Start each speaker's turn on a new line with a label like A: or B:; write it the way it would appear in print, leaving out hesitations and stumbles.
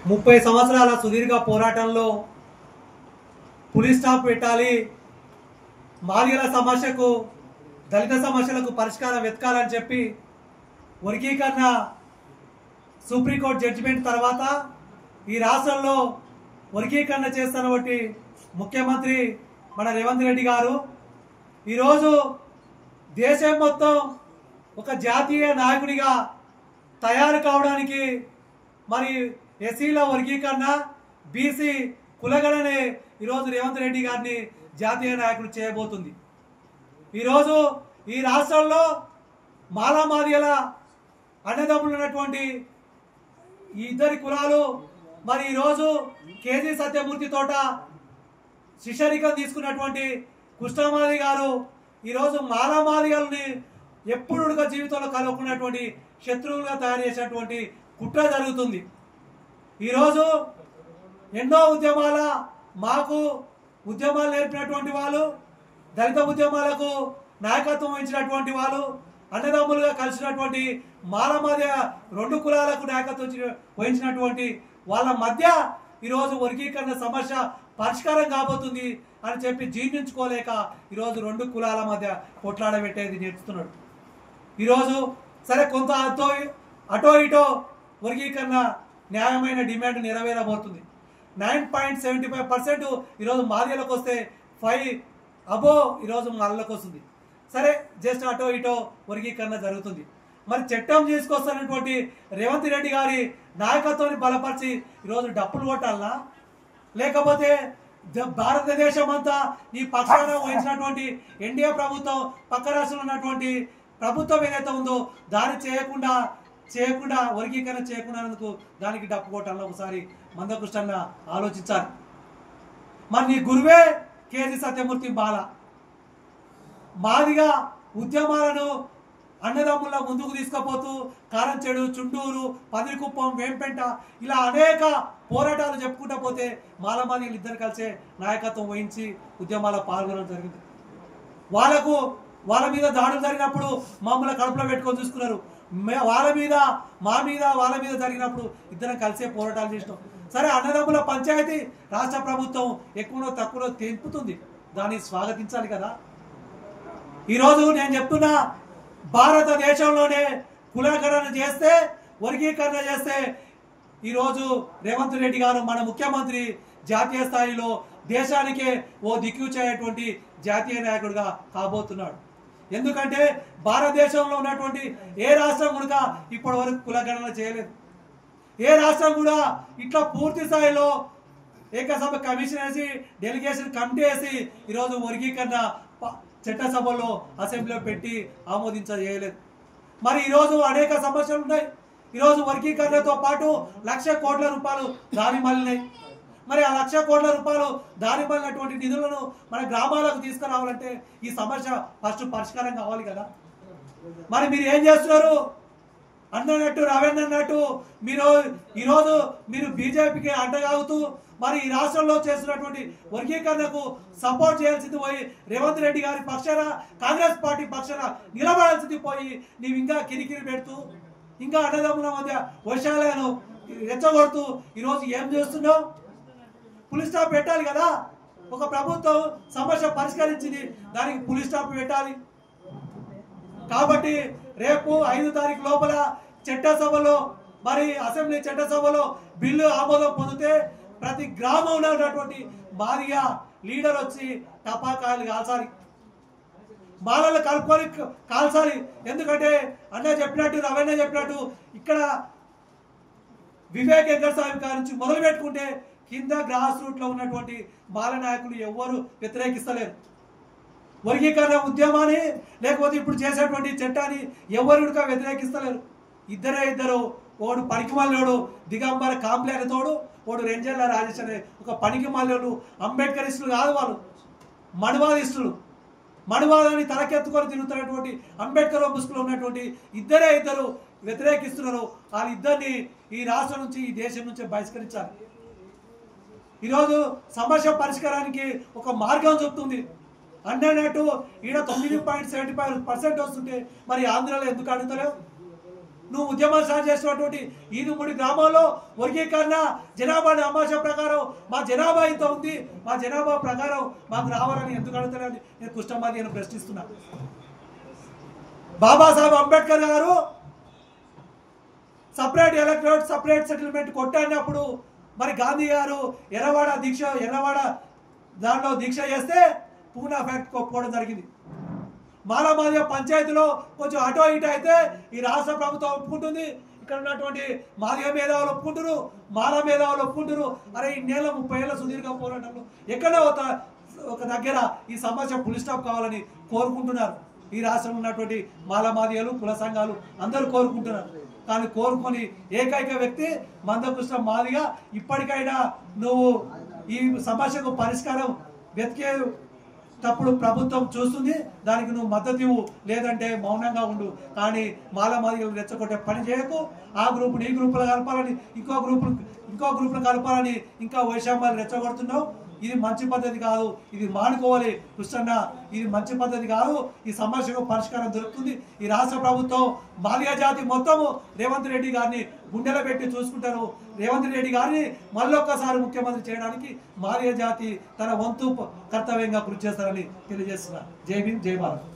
A: 30 సంవత్సరాల సుదీర్ఘ పోరాటంలో పులి స్టాప్ పెట్టాలి, మాదిగల సమస్యకు దళిత సమస్యలకు పరిష్కారం వెతకాలని చెప్పి వర్గీకరణ సుప్రీంకోర్టు జడ్జిమెంట్ తర్వాత ఈ రాష్ట్రంలో వర్గీకరణ చేస్తున్నటువంటి ముఖ్యమంత్రి మన రేవంత్ రెడ్డి గారు ఈరోజు దేశం మొత్తం ఒక జాతీయ నాయకుడిగా తయారు కావడానికి మరి ఎస్సీల వర్గీకరణ బీసీ కులగణనే ఈరోజు రేవంత్ రెడ్డి గారిని జాతీయ నాయకుడు చేయబోతుంది. ఈరోజు ఈ రాష్ట్రంలో మాలామాదిగల అన్నదమ్ములు ఉన్నటువంటి ఈ ఇద్దరి కులాలు మరి ఈరోజు కేజీ సత్యమూర్తి తోట శిష్యరికం తీసుకున్నటువంటి కృష్ణమాది గారు ఈరోజు మాలామాదిగల్ని ఎప్పుడు జీవితంలో కలుపుకున్నటువంటి శత్రువులుగా తయారు చేసినటువంటి కుట్ర జరుగుతుంది. ఈరోజు ఎన్నో మాకు ఉద్యమాలు నేర్పినటువంటి వాళ్ళు, దళిత ఉద్యమాలకు నాయకత్వం వహించినటువంటి వాళ్ళు, అన్నదమ్ములుగా కలిసినటువంటి మాలమాదిగ రెండు కులాలకు నాయకత్వం వహించినటువంటి వాళ్ళ మధ్య ఈరోజు వర్గీకరణ సమస్య పరిష్కారం కాబోతుంది అని చెప్పి జీర్ణించుకోలేక ఈరోజు రెండు కులాల మధ్య కొట్లాడబెట్టేది నేర్చుతున్నాడు. ఈరోజు సరే కొంత అటో ఇటో వర్గీకరణ న్యాయమైన డిమాండ్ నెరవేరబోతుంది. 9.75% ఈరోజు మాదిగలకు వస్తే 5 అబో ఈరోజు మాలకు వస్తుంది. సరే జస్ట్ అటో ఇటో వర్గీకరణ జరుగుతుంది. మరి చట్టం తీసుకొస్తున్నటువంటి రేవంత్ రెడ్డి గారి నాయకత్వాన్ని బలపరిచి ఈరోజు డప్పులు కొట్టాలనా, లేకపోతే భారతదేశం అంతా ఈ పక్షాన వహించినటువంటి ఎన్డీఏ ప్రభుత్వం పక్క రాష్ట్రంలో ఉన్నటువంటి ప్రభుత్వం ఏదైతే ఉందో దాన్ని చేయకుండా వర్గీకరణ చేయకుండా దానికి డప్పు కొట్టాలని ఒకసారి మందకృష్ణ ఆలోచించాలి. మరి నీ గురువే కేజీ సత్యమూర్తి మాదిగా ఉద్యమాలను అన్నదమ్ముల ముందుకు తీసుకుపోతూ కారంచెడు, చుండూరు, పదిరికుప్పం, వేంపెంట ఇలా అనేక పోరాటాలు చెప్పుకుంటూ పోతే మాలమాదిగలు ఇద్దరు కలిసే నాయకత్వం వహించి ఉద్యమాల్లో పాల్గొనడం జరిగింది. వాళ్ళ మీద దాడులు జరిగినప్పుడు మమ్మల్ని కడుపులో పెట్టుకొని చూసుకున్నారు. వాళ్ళ మీద జరిగినప్పుడు ఇద్దరం కలిసే పోరాటాలు చేసినాం. సరే అన్నదమ్ముల పంచాయతీ రాష్ట్ర ప్రభుత్వం ఎక్కువనో తక్కువలో తెంపుతుంది, దాన్ని స్వాగతించాలి కదా. ఈరోజు నేను చెప్తున్నా, భారతదేశంలోనే కులగణన చేస్తే, వర్గీకరణ చేస్తే ఈరోజు రేవంత్ రెడ్డి గారు మన ముఖ్యమంత్రి జాతీయ స్థాయిలో దేశానికే ఓ దిక్కు జాతీయ నాయకుడిగా కాబోతున్నాడు. ఎందుకంటే భారతదేశంలో ఉన్నటువంటి ఏ రాష్ట్రం కూడా ఇప్పటి వరకు కులగణన చేయలేదు. ఏ రాష్ట్రం కూడా ఇట్లా పూర్తి స్థాయిలో ఏకసభ కమిషన్ వేసి డెలిగేషన్ కమిటీ వేసి ఈరోజు వర్గీకరణ చట్టసభలో అసెంబ్లీలో పెట్టి ఆమోదించలేదు. మరి ఈరోజు అనేక సమస్యలు ఉన్నాయి. ఈరోజు వర్గీకరణతో పాటు 1,00,000 కోట్ల రూపాయలు దారి మళ్ళినాయి. మరి ఆ 1,00,000 కోట్ల రూపాయలు దారి మళ్ళినటువంటి నిధులను మన గ్రామాలకు తీసుకురావాలంటే ఈ సమస్య ఫస్ట్ పరిష్కారం కావాలి కదా. మరి మీరు ఏం చేస్తున్నారు? అన్నట్టు రవీంద్ర అన్నట్టు ఈరోజు మీరు బీజేపీకి అంటగాగుతూ మరి ఈ రాష్ట్రంలో చేస్తున్నటువంటి వర్గీకరణకు సపోర్ట్ చేయాల్సింది పోయి రేవంత్ రెడ్డి గారి పక్షాన, కాంగ్రెస్ పార్టీ పక్షాన నిలబడాల్సింది పోయి నీవు ఇంకా కిరికిరి పెడుతూ, ఇంకా అన్నదమ్ముల మధ్య వర్షాలను రెచ్చగొడుతూ ఈరోజు ఏం చేస్తున్నావు? పులి స్టాప్ పెట్టాలి కదా. ఒక ప్రభుత్వం సమస్య పరిష్కరించింది, దానికి పులి స్టాప్ పెట్టాలి. కాబట్టి రేపు 5 తారీఖు లోపల చట్టసభలో మరి అసెంబ్లీ చట్టసభలో బిల్లు ఆమోదం పొందితే ప్రతి గ్రామంలో ఉన్నటువంటి మాదిగ లీడర్ వచ్చి టపాకాయలు కాల్చాలి, మాలలు కలుపుకొని కాల్చాలి. ఎందుకంటే అన్న చెప్పినట్టు, రవణ చెప్పినట్టు ఇక్కడ వివేక్ వెంకటస్వామి గారి నుంచి మొదలు పెట్టుకుంటే కింద గ్రాస్ రూట్ లో ఉన్నటువంటి బాల నాయకులు ఎవ్వరు వ్యతిరేకిస్తలేరు. వర్గీకరణ ఉద్యమాన్ని లేకపోతే ఇప్పుడు చేసేటువంటి చట్టాన్ని ఎవరు వ్యతిరేకిస్తలేరు. ఇద్దరు, ఓడు పనికి మల్లోడు దిగంబర కాంప్లే అనే తోడు, ఓడు రెంజర్ల రాజేష్ అనే ఒక పనికి మల్లోడు. అంబేద్కరిస్టులు కాదు వాళ్ళు, మణివాదిస్తులు. మణివాదాన్ని తలకెత్తుకొని తిరుగుతున్నటువంటి అంబేద్కర్ ముసుగులో ఉన్నటువంటి ఇద్దరు వ్యతిరేకిస్తున్నారు. వాళ్ళిద్దరిని ఈ రాష్ట్రం నుంచి, ఈ దేశం నుంచి బహిష్కరించాలి. ఈరోజు సమస్య పరిష్కారానికి ఒక మార్గం చెప్తుంది. అన్నట్టు ఈడ 9.75% వస్తుంటే మరి ఆంధ్రాలో ఎందుకు అడుగుతలేవు? నువ్వు ఉద్యమం స్టార్ట్ చేసినటువంటి ఈదుమూడి గ్రామంలో వర్గీకరణ జనాభా అమాష ప్రకారం మా జనాభా ఇంత ఉంది, మా జనాభా ప్రకారం మాకు రావాలని ఎందుకు అడుగుతారని నేను కృష్ణమాది అని ప్రశ్నిస్తున్నా. బాబాసాహెబ్ అంబేద్కర్ గారు సపరేట్ ఎలక్టోరేట్ సపరేట్ సెటిల్మెంట్ కొట్టాడినప్పుడు మరి గాంధీ గారు ఎర్రవాడ దాంట్లో దీక్ష చేస్తే పూనా ఫ్యాక్ట్ ఒప్పుకోవడం జరిగింది. మాలమాదిగ పంచాయతీలో కొంచెం అటో ఇటో అయితే ఈ రాష్ట్ర ప్రభుత్వం ఒప్పుకుంటుంది, ఇక్కడ ఉన్నటువంటి మాదిగ మేధావులు ఒప్పుకుంటారు, మాల మేధావులు ఒప్పుకుంటారు. అరే ఇన్నేళ్ళ 30 ఏళ్ళ సుదీర్ఘ పోరాటంలో ఎక్కడో ఒక దగ్గర ఈ సమస్య ఫుల్ స్టాప్ కావాలని కోరుకుంటున్నారు. ఈ రాష్ట్రంలో ఉన్నటువంటి మాలమాదిగలు కుల సంఘాలు అందరూ కోరుకుంటున్నారు. కానీ కోరుకొని ఏకైక వ్యక్తి మందకృష్ణ మాదిగ. ఇప్పటికైనా నువ్వు ఈ సమస్యకు పరిష్కారం వెతికేటప్పుడు ప్రభుత్వం చూస్తుంది, దానికి నువ్వు మద్దతు ఇవ్వు, లేదంటే మౌనంగా ఉండు. కానీ మాలమాదిగలు రెచ్చగొట్టే పని చేయకు. ఆ గ్రూపుని ఈ గ్రూపులు కలపాలని ఇంకో గ్రూపులు కలపాలని ఇంకా వైషమ్యాలు రెచ్చగొడుతున్నావు. ఇది మంచి పద్ధతి కాదు, ఇది మానుకోవాలి కృష్ణన్న, ఇది మంచి పద్ధతి కాదు. ఈ సమస్యకు పరిష్కారం దొరుకుతుంది. ఈ రాష్ట్ర ప్రభుత్వం మాదిగ జాతి మొత్తము రేవంత్ రెడ్డి గారిని గుండెలో పెట్టి చూసుకుంటారు. రేవంత్ రెడ్డి గారిని మళ్ళొక్కసారి ముఖ్యమంత్రి చేయడానికి మాదిగ జాతి తన వంతు కర్తవ్యంగా కృషి చేస్తారని తెలియజేస్తున్నా. జై భీమ్, జై భారత్.